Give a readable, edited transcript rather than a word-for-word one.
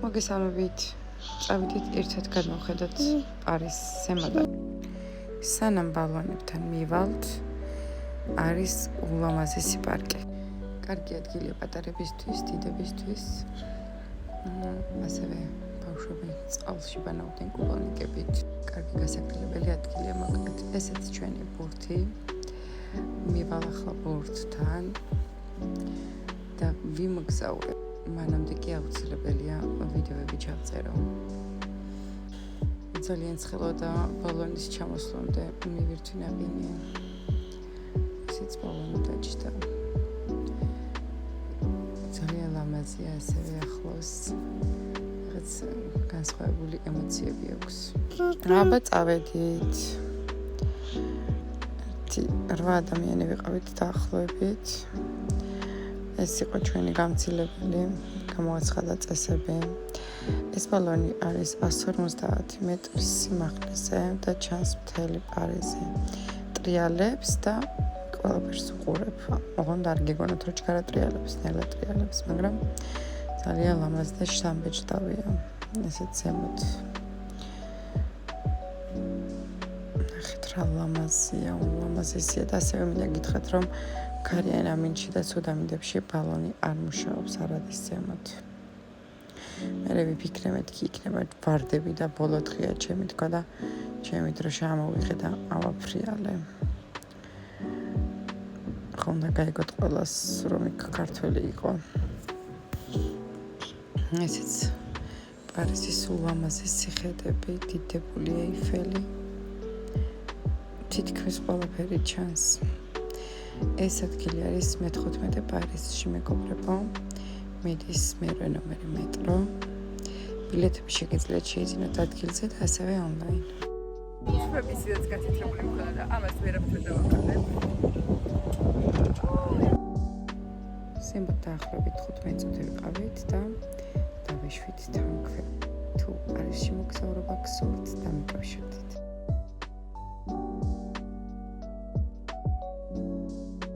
მოგესალმებით. წავიდით ერთად გადმოვხედოთ პარის ზემოდან. სანამ ბალონებთან მივალთ, არის ულამაზესი პარკი. კარგი ადგილია პატარებისთვის, დიდებისთვის. ასევე ბავშვები წყალში ბანაობდნენ კუბალნიკებით. კარგი გასაგრძელებელი ადგილია, მოკლედ ესეც ჩვენი ბურთი. მივალ ახლა ბურთთან და ვიმოგზაურებ. მანამდე კი აუცილებელია ვიდეოები ჩავწერო. ძალიან ცხელოდა ბალონის ჩამოსვლამდე მივირთვინებინი. ისიც ბალონი დაჭდა. ძალიან ლამაზია, ასევე ახლოს რაღაც განსხვავებული ემოციები აქვს. აბა წავედით. 8 ადამიანი ვიყავით დაახლოებით. ეს იყო ჩვენი გამცილებელი, გამოაცხადა წესები. ეს ბალონი არის 150 მეტრის სიმაღლეზე და ჩანს მთელი პარიზი. ტრიალებს და ყველაფერს უყურებ. ოღონდ არ გეგონათ რომ ჩქარა ტრიალებს, ნელა ტრიალებს, მაგრამ ძალიან ლამაზი და შთამბეჭდავია. ესეც ზემოთ. ნახეთ რა ლამაზია, ულამაზესია და ასევე მინდა გითხრათ რომ ქარიან ამინში და ცუდამინდებში ბალონი არ მუშაობს არადის ზემოთ. მე ვიფიქრე მეთქი იქნება ვარდები და ბოლო დღეა ჩემი თქვა და ჩემი დრო შემოვიღე და ავაფრიალე. ხონდა გაიგოთ ყველას რომ იქ ქართველი იყო. ესეც პარიზის ულამაზესი ხედები, დიდებული ეიფელი. თითქმის ყველაფერი ჩანს. ეს ადგილი არის მე-15 პარიზში მეგობრებო. მიდის მერვე ნომერი მეტრო. ბილეთები შეგიძლიათ შეიძინოთ ადგილზე და ასევე ონლაინ. ჩვენს ვიდეოც გაცითრებული მქონდა და ამას ვერაფერ დავაკეთებ. ზემოთ დაახლოებით 15 წუთი ვიყავით და დავეშვით თან ქვემოთ. თუ პარიზში მოგზაურობა გსურთ, დამიკავშირდით.